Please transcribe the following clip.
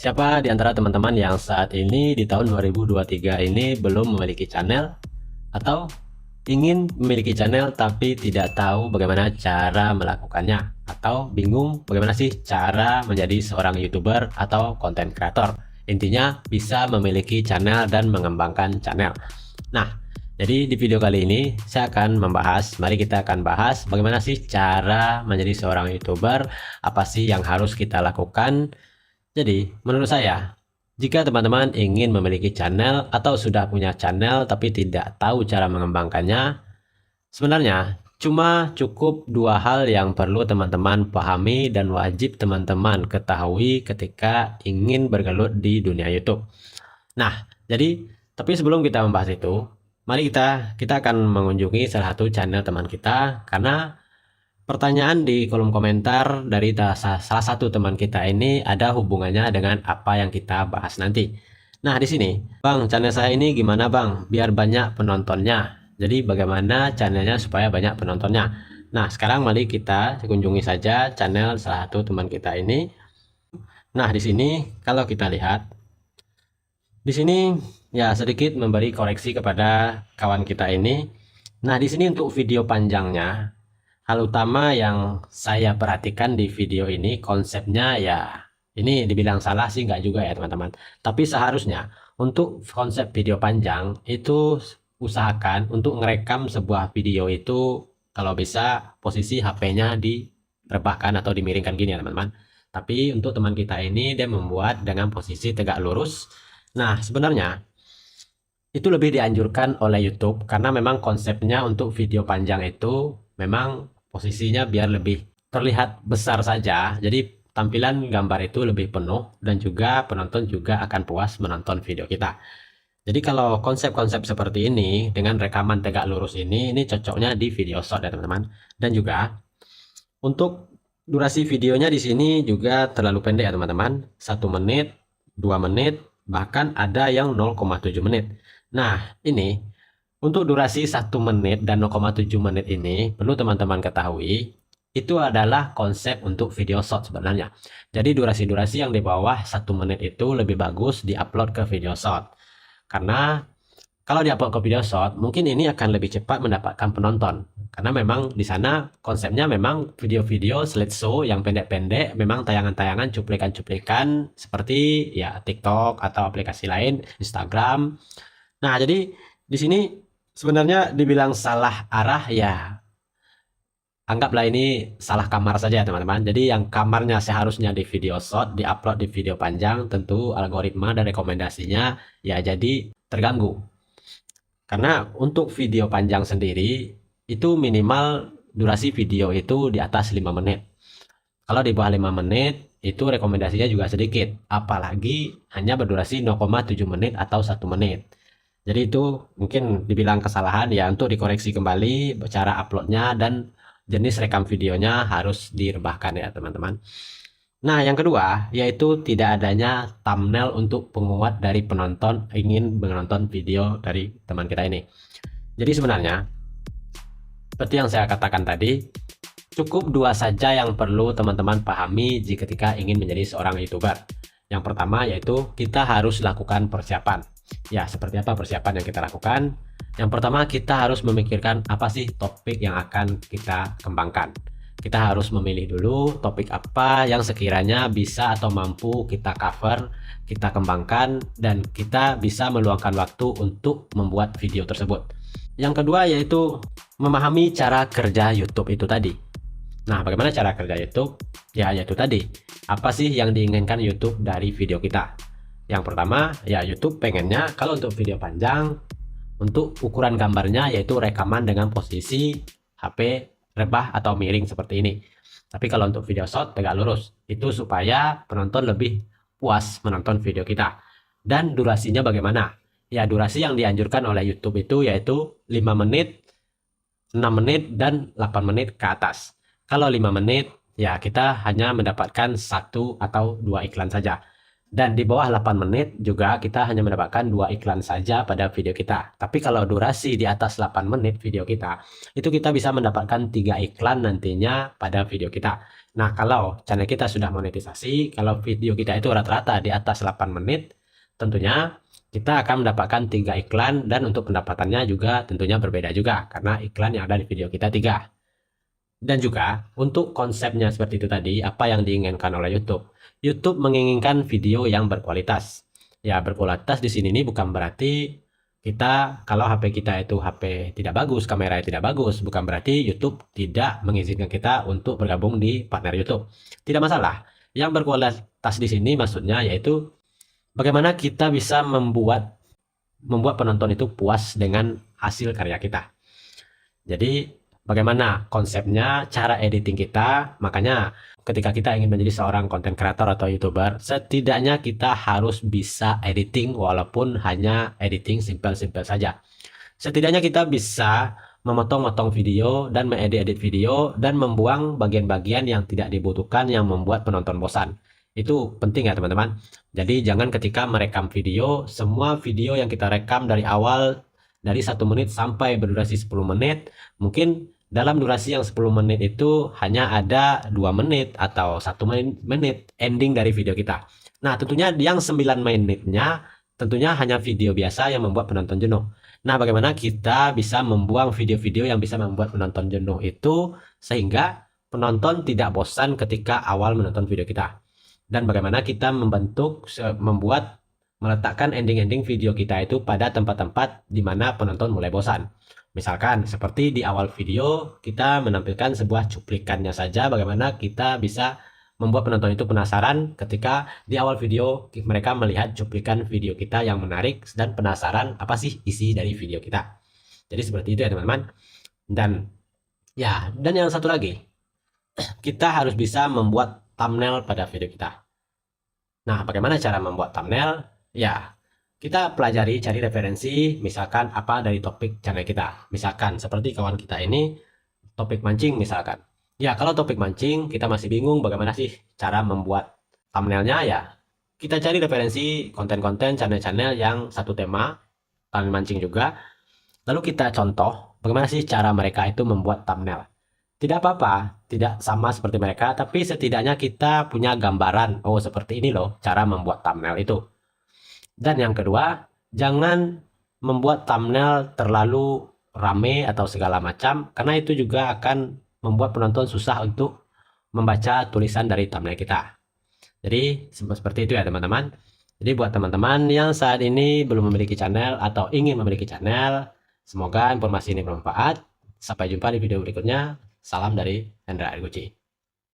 Siapa di antara teman-teman yang saat ini di tahun 2023 ini belum memiliki channel atau ingin memiliki channel tapi tidak tahu bagaimana cara melakukannya, atau bingung bagaimana sih cara menjadi seorang YouTuber atau content creator? Intinya bisa memiliki channel dan mengembangkan channel. Nah, jadi di video kali ini saya akan membahas, mari kita akan bahas bagaimana sih cara menjadi seorang YouTuber, apa sih yang harus kita lakukan. Jadi, menurut saya, jika teman-teman ingin memiliki channel atau sudah punya channel tapi tidak tahu cara mengembangkannya, sebenarnya cuma cukup dua hal yang perlu teman-teman pahami dan wajib teman-teman ketahui ketika ingin bergelut di dunia YouTube. Nah, jadi, tapi sebelum kita membahas itu, mari kita akan mengunjungi salah satu channel teman kita, karena pertanyaan di kolom komentar dari salah satu teman kita ini ada hubungannya dengan apa yang kita bahas nanti. Nah, di sini, Bang, channel saya ini gimana, Bang? Biar banyak penontonnya. Jadi, bagaimana channelnya supaya banyak penontonnya? Nah, sekarang mari kita kunjungi saja channel salah satu teman kita ini. Nah, di sini kalau kita lihat, di sini ya sedikit memberi koreksi kepada kawan kita ini. Nah, di sini untuk video panjangnya, hal utama yang saya perhatikan di video ini, konsepnya ya, ini dibilang salah sih nggak juga ya teman-teman. Tapi seharusnya untuk konsep video panjang itu usahakan untuk ngerekam sebuah video itu kalau bisa posisi HP-nya direbahkan atau dimiringkan gini ya teman-teman. Tapi untuk teman kita ini dia membuat dengan posisi tegak lurus. Nah, sebenarnya itu lebih dianjurkan oleh YouTube karena memang konsepnya untuk video panjang itu memang posisinya biar lebih terlihat besar saja, jadi tampilan gambar itu lebih penuh dan juga penonton juga akan puas menonton video kita. Jadi kalau konsep-konsep seperti ini dengan rekaman tegak lurus ini cocoknya di video short ya teman-teman. Dan juga untuk durasi videonya di sini juga terlalu pendek ya teman-teman, 1 menit, 2 menit, bahkan ada yang 0,7 menit. Nah, ini untuk durasi 1 menit dan 0,7 menit ini perlu teman-teman ketahui, itu adalah konsep untuk video short sebenarnya. Jadi durasi-durasi yang di bawah 1 menit itu lebih bagus diupload ke video short. Karena kalau diupload ke video short, mungkin ini akan lebih cepat mendapatkan penonton. Karena memang di sana konsepnya memang video-video slideshow yang pendek-pendek, memang tayangan-tayangan cuplikan-cuplikan seperti ya TikTok atau aplikasi lain, Instagram. Nah, jadi di sini sebenarnya dibilang salah arah ya, anggaplah ini salah kamar saja teman-teman. Jadi yang kamarnya seharusnya di video short diupload di video panjang, tentu algoritma dan rekomendasinya ya jadi terganggu. Karena untuk video panjang sendiri itu minimal durasi video itu di atas 5 menit. Kalau di bawah 5 menit itu rekomendasinya juga sedikit, apalagi hanya berdurasi 0,7 menit atau 1 menit. Jadi itu mungkin dibilang kesalahan ya, untuk dikoreksi kembali cara uploadnya dan jenis rekam videonya harus direbahkan ya teman-teman. Nah, yang kedua yaitu tidak adanya thumbnail untuk penguat dari penonton ingin menonton video dari teman kita ini. Jadi sebenarnya seperti yang saya katakan tadi, cukup dua saja yang perlu teman-teman pahami ketika ingin menjadi seorang YouTuber. Yang pertama yaitu kita harus lakukan persiapan. Ya, seperti apa persiapan yang kita lakukan? Yang pertama, kita harus memikirkan apa sih topik yang akan kita kembangkan. Kita harus memilih dulu topik apa yang sekiranya bisa atau mampu kita cover, kita kembangkan, dan kita bisa meluangkan waktu untuk membuat video tersebut. Yang kedua yaitu memahami cara kerja YouTube itu tadi. Nah, bagaimana cara kerja YouTube? Ya, yaitu tadi. Apa sih yang diinginkan YouTube dari video kita? Yang pertama, ya YouTube pengennya kalau untuk video panjang, untuk ukuran gambarnya yaitu rekaman dengan posisi HP rebah atau miring seperti ini. Tapi kalau untuk video short tegak lurus, itu supaya penonton lebih puas menonton video kita. Dan durasinya bagaimana? Ya, durasi yang dianjurkan oleh YouTube itu yaitu 5 menit, 6 menit, dan 8 menit ke atas. Kalau 5 menit, ya kita hanya mendapatkan 1 atau 2 iklan saja. Dan di bawah 8 menit juga kita hanya mendapatkan 2 iklan saja pada video kita. Tapi kalau durasi di atas 8 menit video kita, itu kita bisa mendapatkan 3 iklan nantinya pada video kita. Nah, kalau channel kita sudah monetisasi, kalau video kita itu rata-rata di atas 8 menit, tentunya kita akan mendapatkan 3 iklan, dan untuk pendapatannya juga tentunya berbeda juga karena iklan yang ada di video kita 3. Dan juga untuk konsepnya seperti itu tadi, apa yang diinginkan oleh YouTube. YouTube menginginkan video yang berkualitas. Ya, berkualitas di sini nih bukan berarti kita kalau HP kita itu HP tidak bagus, kameranya tidak bagus, bukan berarti YouTube tidak mengizinkan kita untuk bergabung di partner YouTube. Tidak masalah. Yang berkualitas di sini maksudnya yaitu bagaimana kita bisa membuat penonton itu puas dengan hasil karya kita. Jadi bagaimana konsepnya, cara editing kita. Makanya ketika kita ingin menjadi seorang content creator atau YouTuber, setidaknya kita harus bisa editing walaupun hanya editing simpel-simpel saja. Setidaknya kita bisa memotong-motong video dan mengedit-edit video dan membuang bagian-bagian yang tidak dibutuhkan yang membuat penonton bosan. Itu penting ya teman-teman. Jadi jangan ketika merekam video, semua video yang kita rekam dari awal dari 1 menit sampai berdurasi 10 menit, mungkin dalam durasi yang 10 menit itu hanya ada 2 menit atau 1 menit ending dari video kita. Nah, tentunya yang 9 menitnya tentunya hanya video biasa yang membuat penonton jenuh. Nah, bagaimana kita bisa membuang video-video yang bisa membuat penonton jenuh itu sehingga penonton tidak bosan ketika awal menonton video kita. Dan bagaimana kita meletakkan ending-ending video kita itu pada tempat-tempat di mana penonton mulai bosan. Misalkan seperti di awal video kita menampilkan sebuah cuplikannya saja, bagaimana kita bisa membuat penonton itu penasaran ketika di awal video mereka melihat cuplikan video kita yang menarik dan penasaran apa sih isi dari video kita. Jadi seperti itu ya teman-teman. Dan yang satu lagi, kita harus bisa membuat thumbnail pada video kita. Nah, bagaimana cara membuat thumbnail? Ya, kita pelajari, cari referensi, misalkan apa dari topik channel kita. Misalkan seperti kawan kita ini, topik mancing misalkan. Ya, kalau topik mancing, kita masih bingung bagaimana sih cara membuat thumbnailnya ya. Kita cari referensi konten-konten channel-channel yang satu tema, channel mancing juga. Lalu kita contoh bagaimana sih cara mereka itu membuat thumbnail. Tidak apa-apa, tidak sama seperti mereka, tapi setidaknya kita punya gambaran, oh seperti ini loh cara membuat thumbnail itu. Dan yang kedua, jangan membuat thumbnail terlalu rame atau segala macam, karena itu juga akan membuat penonton susah untuk membaca tulisan dari thumbnail kita. Jadi seperti itu ya teman-teman. Jadi buat teman-teman yang saat ini belum memiliki channel atau ingin memiliki channel, semoga informasi ini bermanfaat. Sampai jumpa di video berikutnya. Salam dari Hendra Arguci.